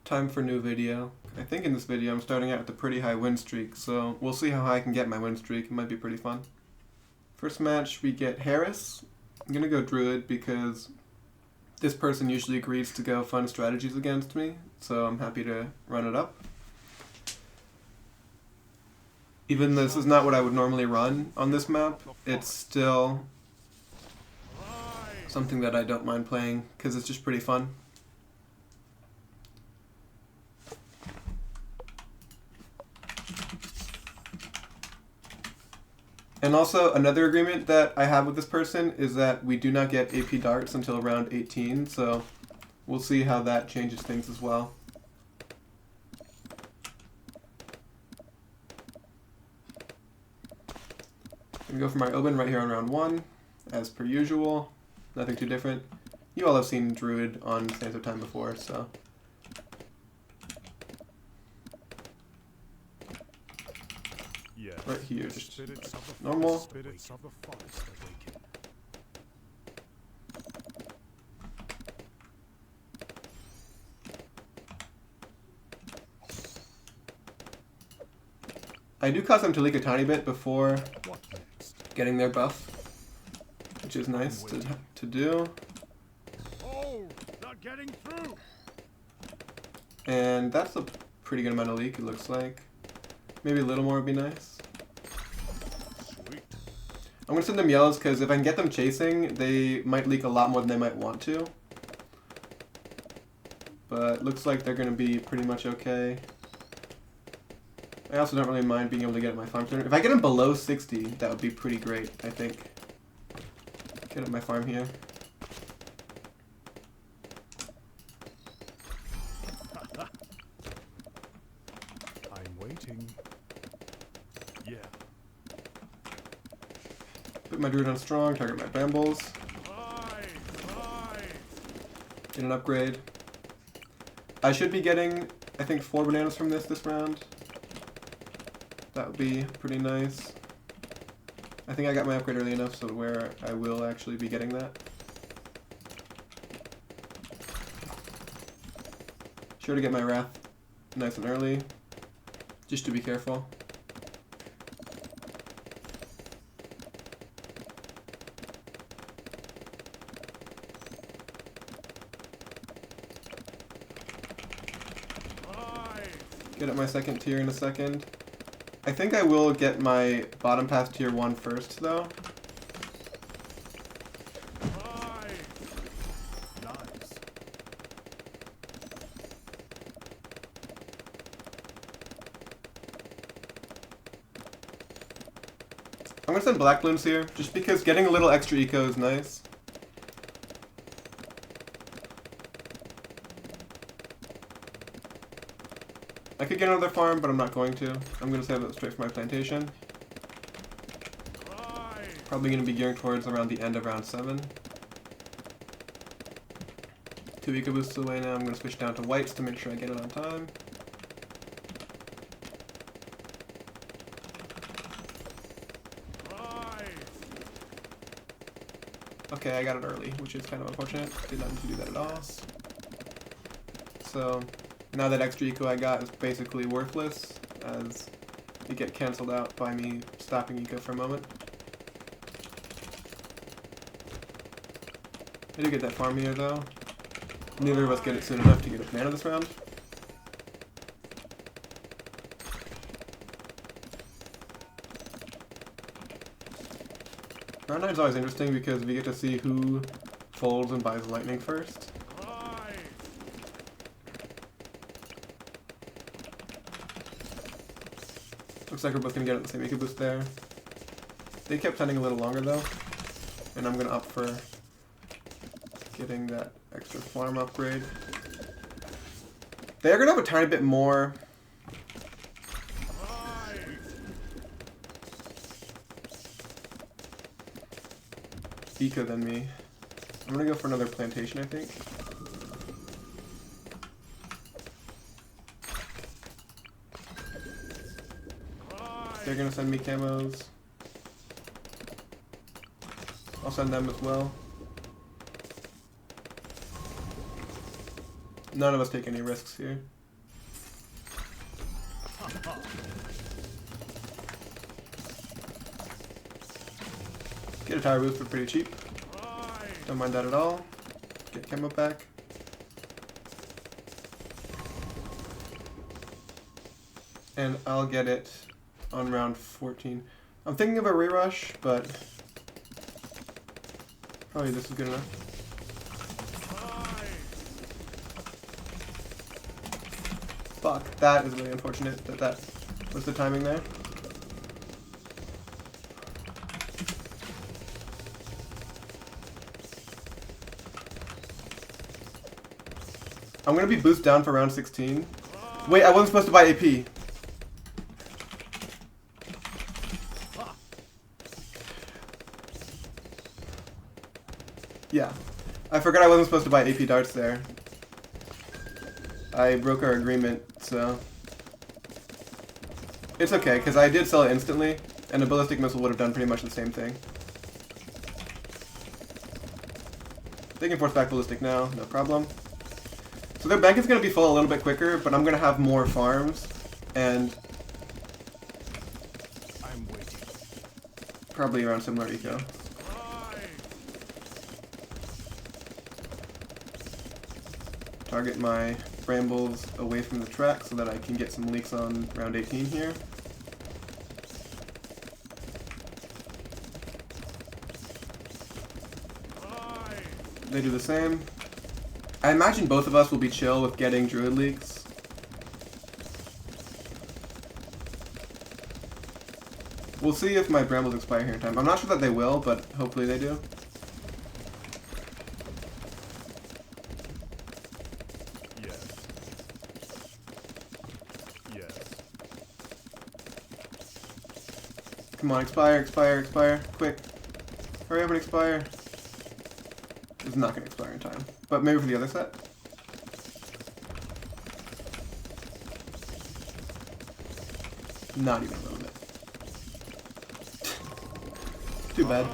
Time for a new video. I think in this video I'm starting out with a pretty high win streak, so we'll see how high I can get my win streak. It might be pretty fun. First match we get Harris. I'm gonna go Druid because this person usually agrees to go fun strategies against me, so I'm happy to run it up. Even though this is not what I would normally run on this map, it's still something that I don't mind playing because it's just pretty fun. And also, another agreement that I have with this person is that we do not get AP darts until round 18, so we'll see how that changes things as well. I'm going to go for my Oben right here on round 1, as per usual. Nothing too different. You all have seen Druid on Sands of Time before, so... Right here, just normal. I do cause them to leak a tiny bit before getting their buff, which is nice to do. Oh, not getting through. And that's a pretty good amount of leak, it looks like. Maybe a little more would be nice. I'm going to send them yellows because if I can get them chasing, they might leak a lot more than they might want to. But looks like they're going to be pretty much okay. I also don't really mind being able to get my farm sooner. If I get them below 60, that would be pretty great, I think. Get up my farm here. I'm waiting. Yeah. Put my Druid on strong, target my brambles. Get an upgrade. I should be getting, I think, 4 bananas from this round. That would be pretty nice. I think I got my upgrade early enough so where I will actually be getting that. Sure to get my Wrath nice and early, just to be careful. Get up my second tier in a second. I think I will get my bottom path tier 1 first, though. Nice. I'm gonna send Black Bloons here, just because getting a little extra eco is nice. I could get another farm, but I'm not going to. I'm going to save it straight for my plantation. Probably going to be gearing towards around the end of round 7. 2 eco boosts away now. I'm going to switch down to whites to make sure I get it on time. Okay, I got it early, which is kind of unfortunate. Did not need to do that at all. So... now that extra eco I got is basically worthless, as you get cancelled out by me stopping eco for a moment. I do get that farm here though. Neither of us get it soon enough to get a banana this round. Round 9 is always interesting because we get to see who folds and buys lightning first. Looks like we're both going to get the same eco boost there. They kept sending a little longer though, and I'm going to opt for getting that extra farm upgrade. They're going to have a tiny bit more eco than me. I'm going to go for another plantation, I think. They're gonna send me camos. I'll send them as well. None of us take any risks here. Get a tire boost for pretty cheap. Right. Don't mind that at all. Get camo back. And I'll get it on round 14. I'm thinking of a rerush, but probably this is good enough. Fuck, that is really unfortunate that that was the timing there. I'm gonna be boost down for round 16. Wait, I wasn't supposed to buy AP. Yeah, I forgot I wasn't supposed to buy AP darts there. I broke our agreement, so it's okay, because I did sell it instantly, and a ballistic missile would have done pretty much the same thing. They can force back ballistic now, no problem. So their bank is going to be full a little bit quicker, but I'm going to have more farms, and I'm waiting. probably around similar eco. Target my brambles away from the track so that I can get some leaks on round 18 here. They do the same. I imagine both of us will be chill with getting druid leaks. We'll see if my brambles expire here in time. I'm not sure that they will, but hopefully they do. Come on, expire, expire, expire. Quick. Hurry up and expire. It's not going to expire in time. But maybe for the other set. Not even a little bit. Too bad.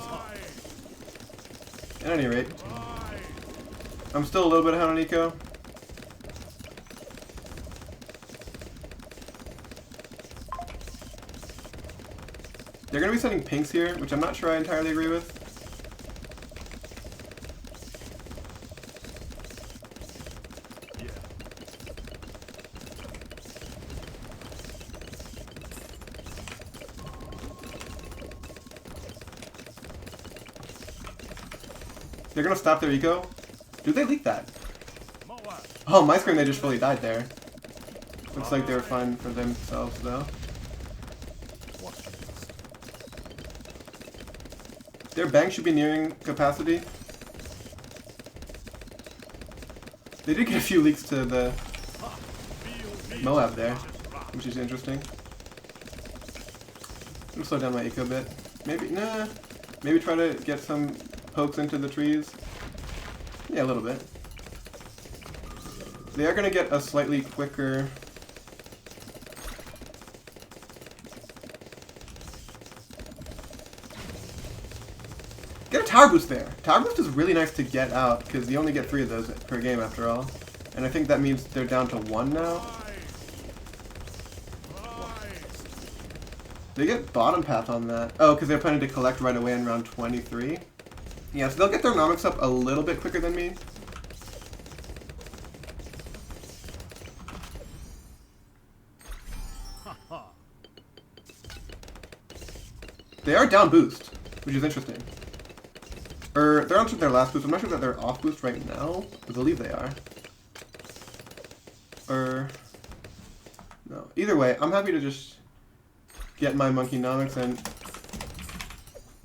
At any rate. I'm still a little bit ahead on eco. They're going to be sending pinks here, which I'm not sure I entirely agree with. Yeah. They're going to stop their eco. Do they leak that? Oh, my screen, they just fully died there. Looks like they were fine for themselves, though. Their bank should be nearing capacity. They did get a few leaks to the Moab there, which is interesting. I'm gonna slow down my eco a bit. Maybe, nah. Maybe try to get some pokes into the trees. Yeah, a little bit. They are gonna get a slightly quicker... Get a tower boost there. Tower boost is really nice to get out because you only get 3 of those per game after all. And I think that means they're down to 1 now. They get bottom path on that. Oh, because they're planning to collect right away in round 23. Yeah, so they'll get their nomics up a little bit quicker than me. They are down boost, which is interesting. Or, they're on their last boost. I'm not sure that they're off boost right now. I believe they are. Or... No. Either way, I'm happy to just get my monkey nomics and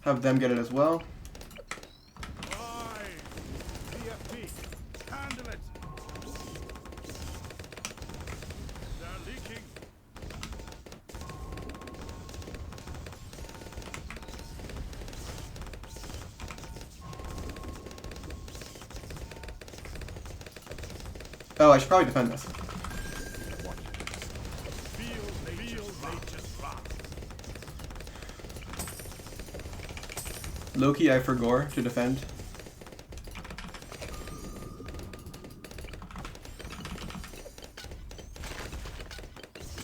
have them get it as well. Oh, I should probably defend this. Loki, I forgore to defend.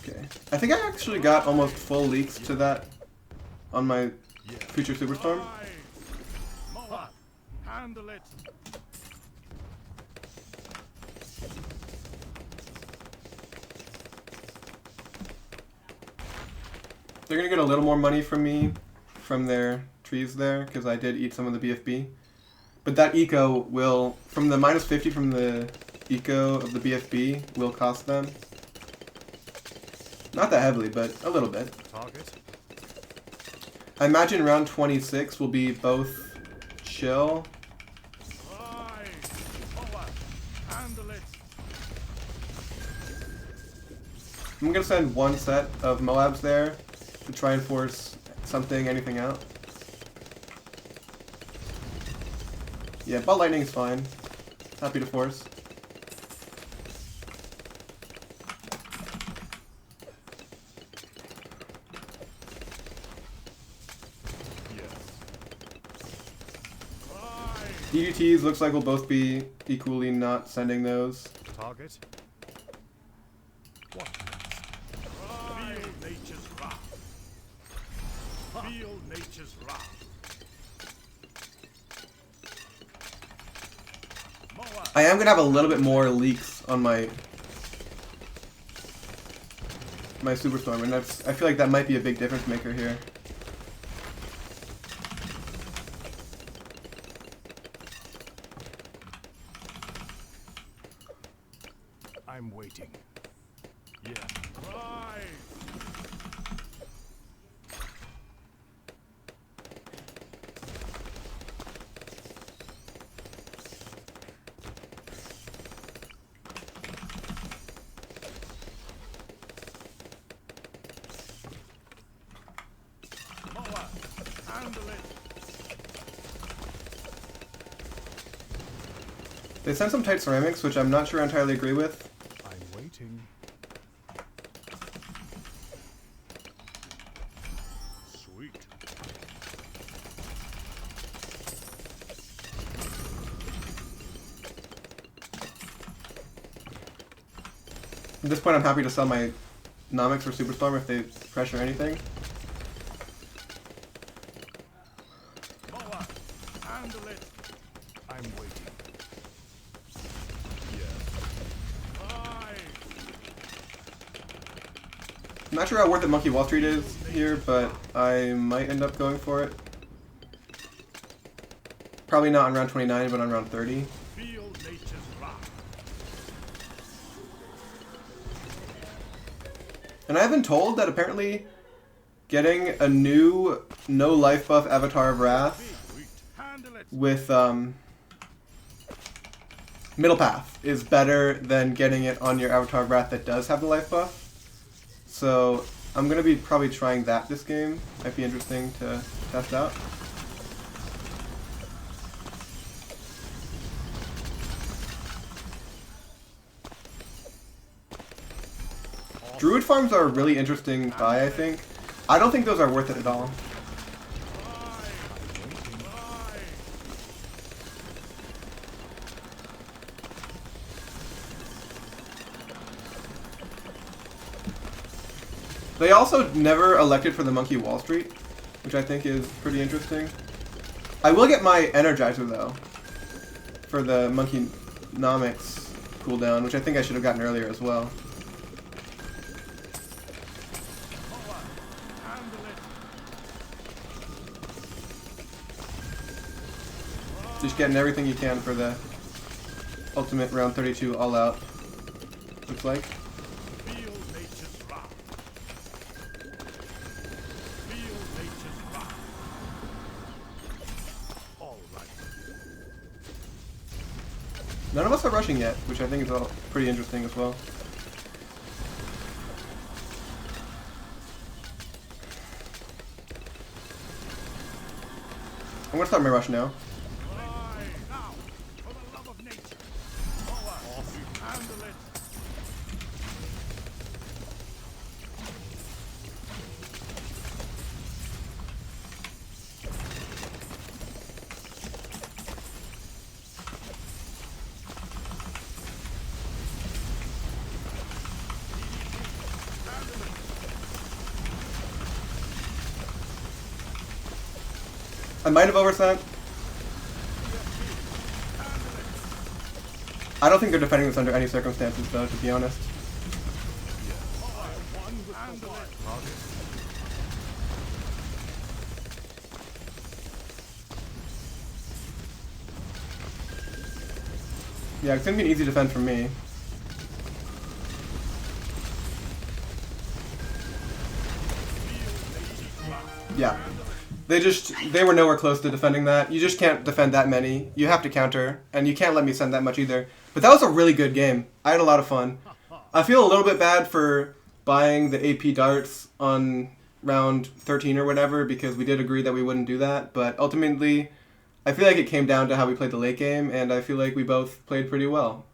Okay. I think I actually got almost full leaks to that on my Yes. future Superstorm. Moa, handle it. They're gonna get a little more money from me from their trees there, because I did eat some of the BFB. But that eco will, from the minus 50 from the eco of the BFB, will cost them. Not that heavily, but a little bit. Target. I imagine round 26 will be both chill. Aye. Moa, handle it. I'm gonna send one set of Moabs there to try and force anything out. Yeah, Ball Lightning is fine. Happy to force. Yes. Aye. DDTs looks like we'll both be equally not sending those. Target. What next? Feel nature's wrath. Feel nature's wrath. Moa, I am gonna have a little bit more leaks on my Superstorm, and I feel like that might be a big difference maker here. I'm waiting. Yes. Aye. Moa, handle it. They sent some tight ceramics, which I'm not sure I entirely agree with. I'm waiting. Sweet. At this point, I'm happy to sell my Nomics for Superstorm if they pressure anything. Moa, handle it. I'm waiting. Yes. Aye. I'm not sure how worth it Monkey Wall Street is here, but I might end up going for it. Probably not on round 29, but on round 30. Feel nature's wrath. And I've been told that apparently getting a new no life buff Avatar of Wrath Sweet. Handle it. with Middle Path is better than getting it on your Avatar of Wrath that does have the life buff. So I'm going to be probably trying that this game. Might be interesting to test out. Druid farms are a really interesting buy, I think. I don't think those are worth it at all. They also never elected for the Monkey Wall Street, which I think is pretty interesting. I will get my Energizer, though, for the Monkey Nomics cooldown, which I think I should have gotten earlier as well. Just getting everything you can for the ultimate round 32 all out, looks like. Feel nature's wrath. Feel nature's wrath. All right. None of us are rushing yet, which I think is all pretty interesting as well. I'm gonna start my rush now. Aye. Now, for the love of nature. Moa, handle it. Handle I might have oversent. I don't think they're defending this under any circumstances, though, to be honest. Yeah, it's gonna be an easy defense from me. Yeah. They were nowhere close to defending that. You just can't defend that many. You have to counter, and you can't let me send that much either. But that was a really good game. I had a lot of fun. I feel a little bit bad for buying the AP darts on round 13 or whatever, because we did agree that we wouldn't do that. But ultimately, I feel like it came down to how we played the late game, and I feel like we both played pretty well.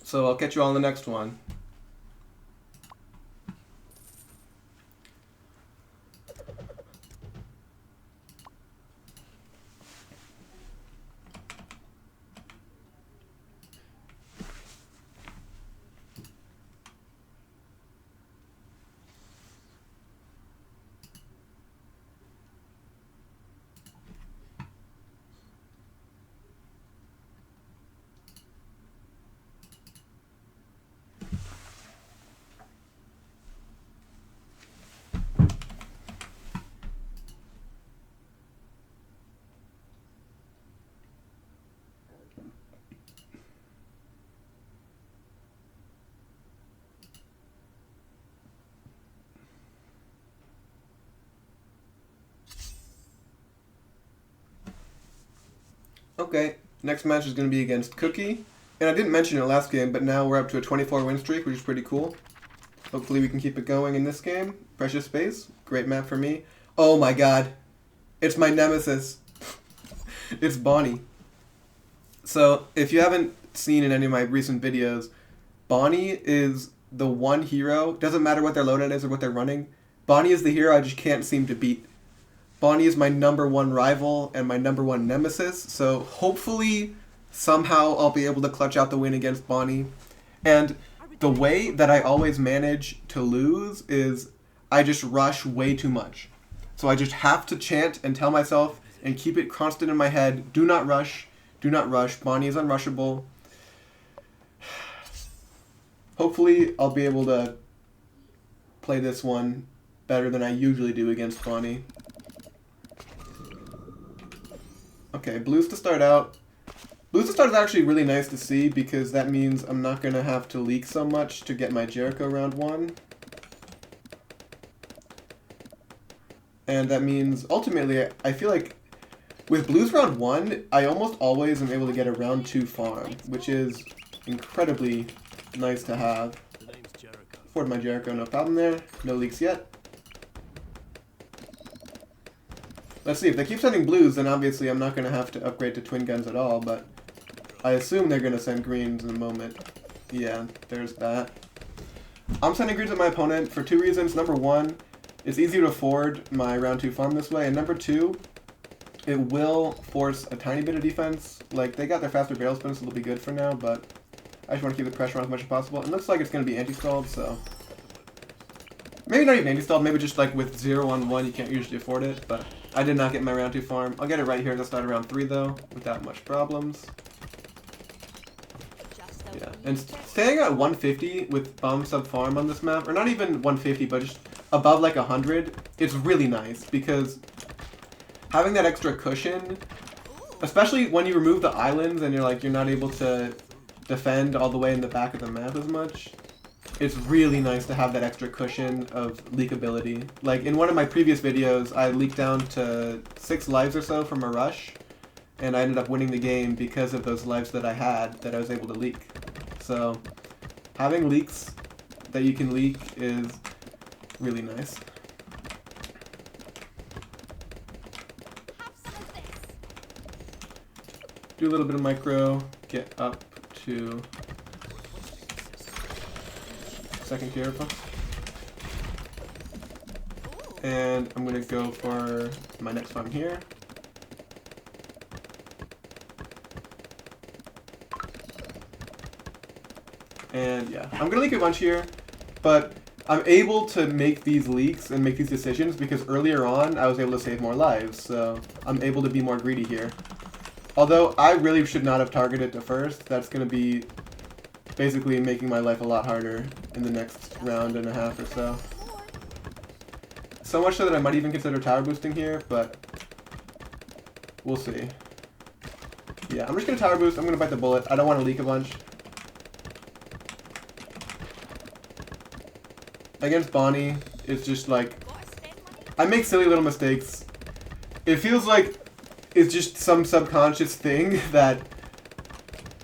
So I'll catch you all in the next one. Okay, next match is going to be against Cookie. And I didn't mention it last game, but now we're up to a 24 win streak, which is pretty cool. Hopefully we can keep it going in this game. Precious Space, great map for me. Oh my god, it's my nemesis. It's Bonnie. So, if you haven't seen in any of my recent videos, Bonnie is the one hero, doesn't matter what their loadout is or what they're running, Bonnie is the hero I just can't seem to beat. Bonnie is my #1 rival and my #1 nemesis, so hopefully somehow I'll be able to clutch out the win against Bonnie. And the way that I always manage to lose is I just rush way too much. So I just have to chant and tell myself and keep it constant in my head, do not rush, Bonnie is unrushable. Hopefully I'll be able to play this one better than I usually do against Bonnie. Okay, Blues to start out. Blues to start is actually really nice to see because that means I'm not going to have to leak so much to get my Jericho round 1. And that means, ultimately, I feel like with Blues round 1, I almost always am able to get a round 2 farm, which is incredibly nice to have. Afford my Jericho, no problem there. No leaks yet. Let's see, if they keep sending blues, then obviously I'm not going to have to upgrade to twin guns at all, but I assume they're going to send greens in a moment. Yeah, there's that. I'm sending greens at my opponent for 2 reasons. Number 1, it's easy to afford my round 2 farm this way, and number 2, it will force a tiny bit of defense. Like, they got their faster barrel spin, so they'll be good for now, but I just want to keep the pressure on as much as possible. It looks like it's going to be anti-stalled, so maybe not even anti-stalled, maybe just like with 0 on 1 you can't usually afford it, but I did not get my round 2 farm. I'll get it right here at the start of round 3 though, without much problems. Yeah, and staying at 150 with bomb sub farm on this map, or not even 150, but just above like 100, it's really nice because having that extra cushion, especially when you remove the islands and you're not able to defend all the way in the back of the map as much, it's really nice to have that extra cushion of leakability. Like in one of my previous videos, I leaked down to 6 lives or so from a rush, and I ended up winning the game because of those lives that I had that I was able to leak. So having leaks that you can leak is really nice. Do a little bit of micro, get up to second tier puff. And I'm going to go for my next farm here. And yeah, I'm going to leak a bunch here, but I'm able to make these leaks and make these decisions because earlier on I was able to save more lives, so I'm able to be more greedy here. Although I really should not have targeted to first. That's going to be basically making my life a lot harder in the next round and a half or so. So much so that I might even consider tower boosting here, but we'll see. Yeah, I'm just going to tower boost. I'm going to bite the bullet. I don't want to leak a bunch. Against Bonnie, it's just like, I make silly little mistakes. It feels like it's just some subconscious thing that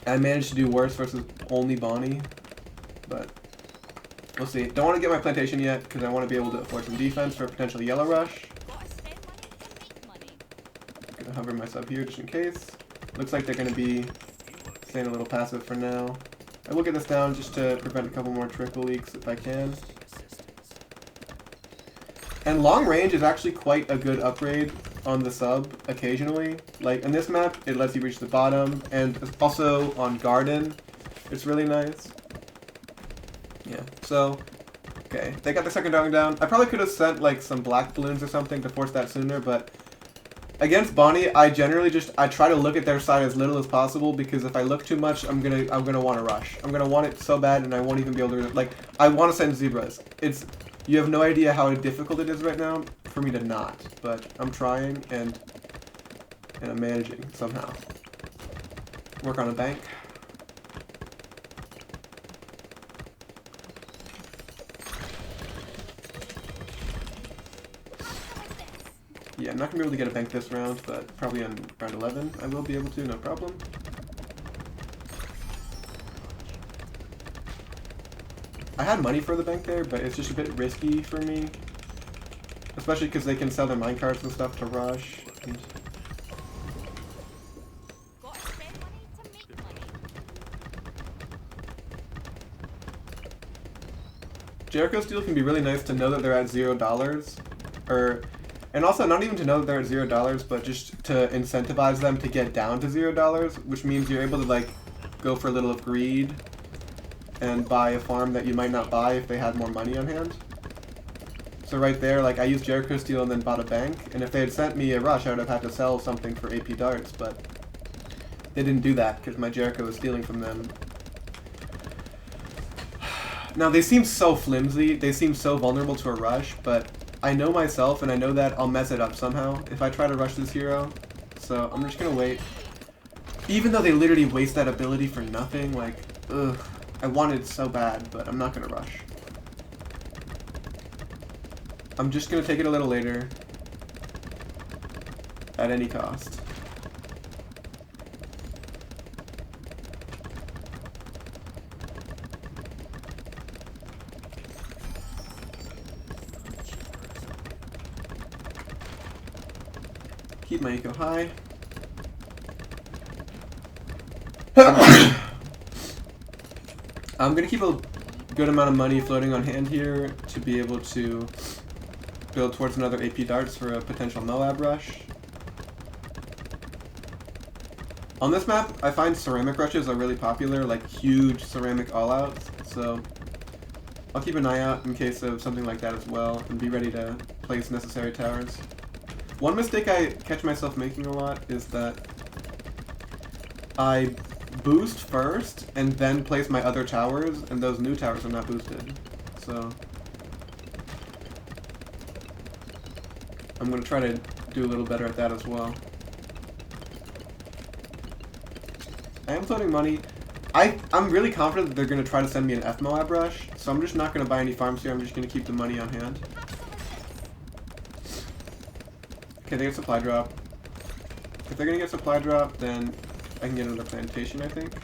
I managed to do worse versus only Bonnie. But we'll see. Don't want to get my plantation yet because I want to be able to afford some defense for a potential yellow rush. Gonna hover my sub here just in case. Looks like they're gonna be staying a little passive for now. I will get this down just to prevent a couple more triple leaks if I can. And long range is actually quite a good upgrade on the sub occasionally. Like in this map, it lets you reach the bottom, and also on Garden, it's really nice. Yeah, so, okay. They got the second dog down. I probably could have sent like some black balloons or something to force that sooner, but against Bonnie, I generally I try to look at their side as little as possible because if I look too much, I'm gonna want to rush. I'm gonna want it so bad, and I won't even be able to, like, I want to send zebras. You have no idea how difficult it is right now for me to not, but I'm trying and I'm managing somehow. Work on a bank. Yeah, I'm not gonna be able to get a bank this round, but probably on round 11 I will be able to, no problem. I had money for the bank there, but it's just a bit risky for me. Especially because they can sell their minecarts and stuff to rush. And Jericho Steel can be really nice to know that they're at $0. And also not even to know that they're at $0, but just to incentivize them to get down to $0, which means you're able to like go for a little of greed and buy a farm that you might not buy if they had more money on hand. So right there, like I used Jericho Steel and then bought a bank, and if they had sent me a rush, I would have had to sell something for AP darts, but they didn't do that because my Jericho was stealing from them. Now they seem so flimsy, they seem so vulnerable to a rush, but I know myself and I know that I'll mess it up somehow if I try to rush this hero. So I'm just gonna wait. Even though they literally waste that ability for nothing, like, ugh. I wanted it so bad, but I'm not gonna rush. I'm just gonna take it a little later. At any cost. Keep my eco high. I'm gonna keep a good amount of money floating on hand here to be able to build towards another AP darts for a potential Moab rush. On this map, I find ceramic rushes are really popular, like huge ceramic all-outs, so I'll keep an eye out in case of something like that as well, and be ready to place necessary towers. One mistake I catch myself making a lot is that I boost first and then place my other towers, and those new towers are not boosted. So I'm going to try to do a little better at that as well. I am floating money. I'm really confident that they're going to try to send me an F-Moab rush, so I'm just not going to buy any farms here. I'm just going to keep the money on hand. Okay, they get supply drop. If they're going to get supply drop, then I can get another plantation, I think.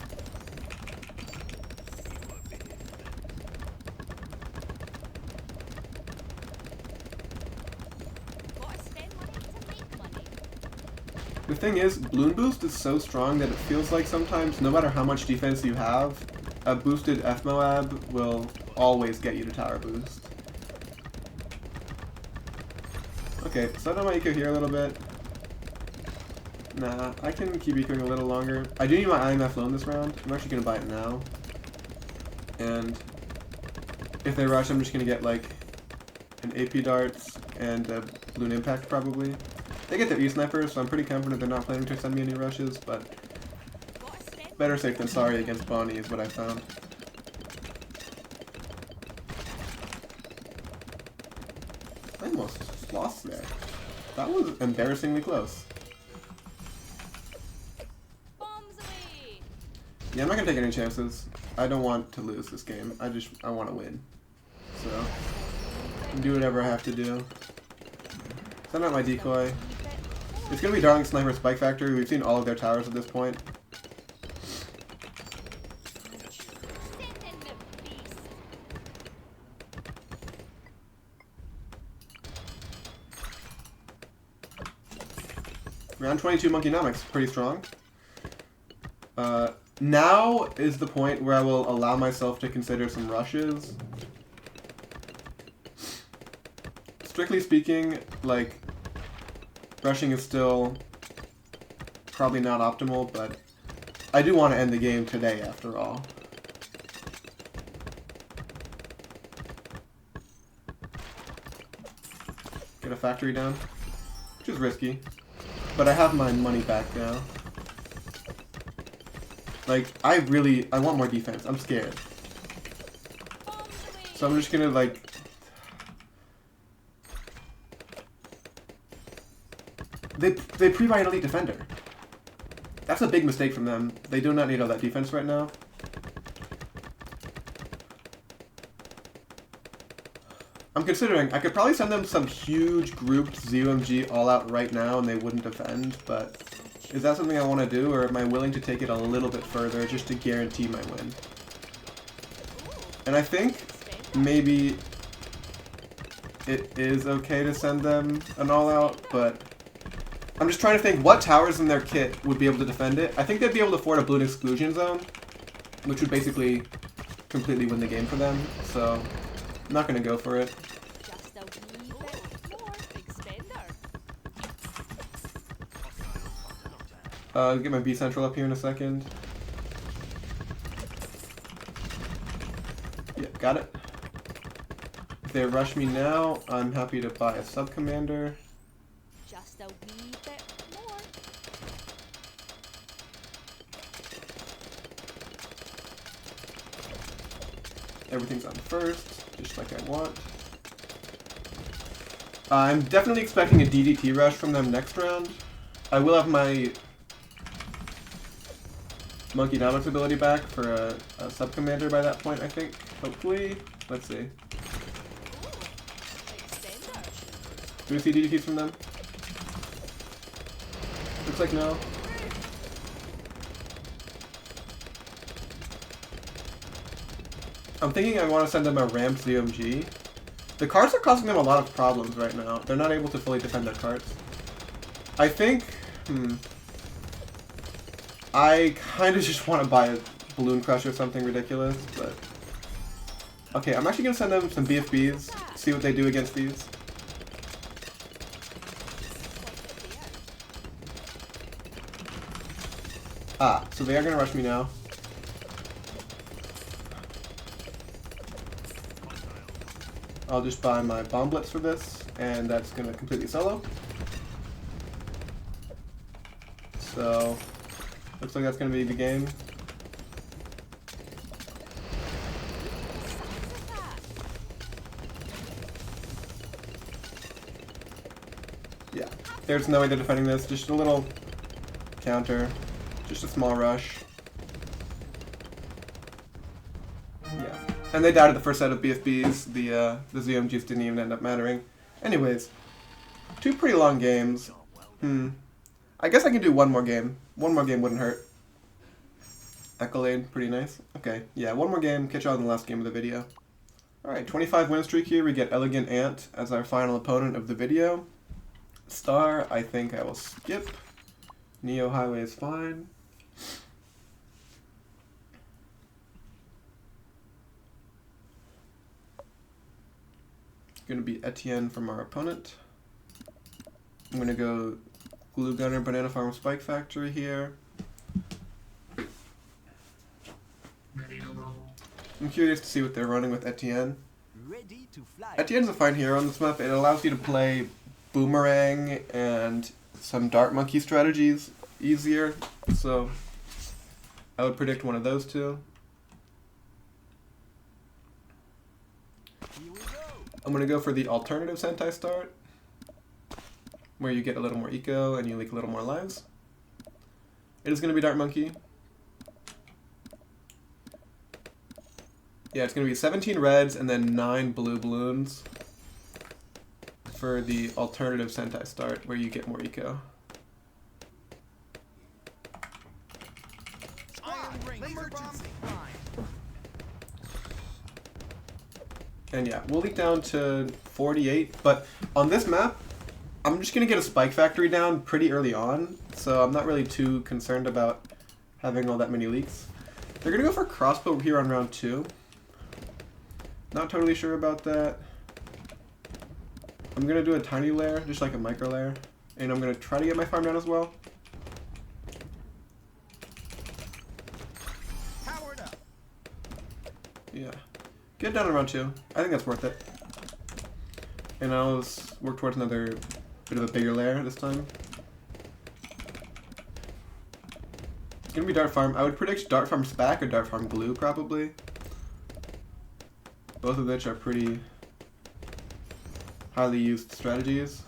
The thing is, Bloon Boost is so strong that it feels like sometimes, no matter how much defense you have, a boosted F-Moab will always get you to tower boost. Okay, slow down my eco here a little bit. Nah, I can keep ecoing a little longer. I do need my IMF loan this round. I'm actually going to buy it now. And if they rush, I'm just gonna get like an AP darts and a balloon impact probably. They get their E-snipers, so I'm pretty confident they're not planning to send me any rushes, but better safe than sorry against Bonnie is what I found. I almost lost there. That was embarrassingly close. Yeah, I'm not gonna take any chances. I don't want to lose this game. I want to win. So, do whatever I have to do. Send out my decoy. It's gonna be Darling Sniper Spike Factory. We've seen all of their towers at this point. Round 22 Monkeynomics, pretty strong. Now is the point where I will allow myself to consider some rushes. Strictly speaking, like, rushing is still probably not optimal, but I do want to end the game today after all. Get a factory down, which is risky, but I have my money back now. Like, I want more defense. I'm scared. So I'm just gonna, like... They pre-buy an elite defender. That's a big mistake from them. They do not need all that defense right now. I'm considering, I could probably send them some huge grouped ZOMG all out right now and they wouldn't defend, but... Is that something I want to do, or am I willing to take it a little bit further just to guarantee my win? And I think maybe it is okay to send them an all-out, but I'm just trying to think what towers in their kit would be able to defend it. I think they'd be able to afford a Bloon exclusion zone, which would basically completely win the game for them, so I'm not going to go for it. Get my B Central up here in a second. Yeah, got it. If they rush me now, I'm happy to buy a sub-commander. Just a wee bit more. Everything's on first, just like I want. I'm definitely expecting a DDT rush from them next round. I will have my Monkeynomics ability back for a sub-commander by that point, I think. Hopefully. Let's see. Do we see DDTs from them? Looks like no. I'm thinking I want to send them a ramped ZOMG. The carts are causing them a lot of problems right now. They're not able to fully defend their carts. I think... I kind of just want to buy a Balloon Crush or something ridiculous, but... Okay, I'm actually going to send them some BFBs, see what they do against these. Ah, so they are going to rush me now. I'll just buy my Bomb Blitz for this, and that's going to completely solo. So... Looks like that's going to be the game. Yeah, there's no way they're defending this. Just a little counter. Just a small rush. Yeah. And they died at the first set of BFBs. The ZMGs didn't even end up mattering. Anyways, 2 pretty long games. I guess I can do one more game. One more game wouldn't hurt. Accolade, pretty nice. Okay, yeah, one more game. Catch you all in the last game of the video. Alright, 25 win streak here. We get Elegant Ant as our final opponent of the video. Star, I think I will skip. Neo Highway is fine. Gonna be Etienne from our opponent. I'm gonna go Glue Gunner, Banana Farm, Spike Factory here. I'm curious to see what they're running with Etienne. ready to fly. Etienne's a fine hero on this map. It allows you to play Boomerang and some Dart Monkey strategies easier. So I would predict one of those two. Here we go. I'm going to go for the alternative Sentai start, where you get a little more eco and you leak a little more lives. It is going to be Dart Monkey. Yeah, it's going to be 17 reds and then 9 blue balloons for the alternative Sentai start, where you get more eco. Emergency. And yeah, we'll leak down to 48, but on this map, I'm just going to get a spike factory down pretty early on, so I'm not really too concerned about having all that many leaks. They're going to go for crossbow here on round 2. Not totally sure about that. I'm going to do a tiny layer, just like a micro layer, and I'm going to try to get my farm down as well. Powered up. Yeah. Get down in round 2. I think that's worth it. And I'll work towards another bit of a bigger layer this time. It's gonna be Dart Farm. I would predict Dart Farm Spac or Dart Farm Glue probably. Both of which are pretty highly used strategies.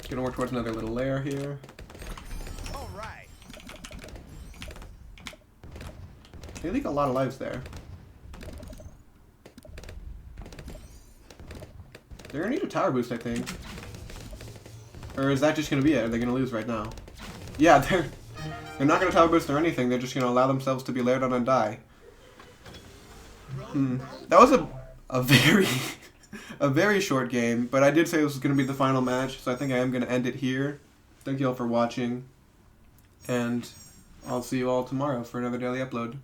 Gonna work towards another little layer here. All right. They leak a lot of lives there. They're gonna need a tower boost, I think. Or is that just gonna be it? Are they gonna lose right now? Yeah, they're not gonna tower boost or anything. They're just gonna allow themselves to be layered on and die. That was a very a very short game, but I did say this was gonna be the final match, so I think I am gonna end it here. Thank you all for watching, and I'll see you all tomorrow for another daily upload.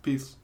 Peace.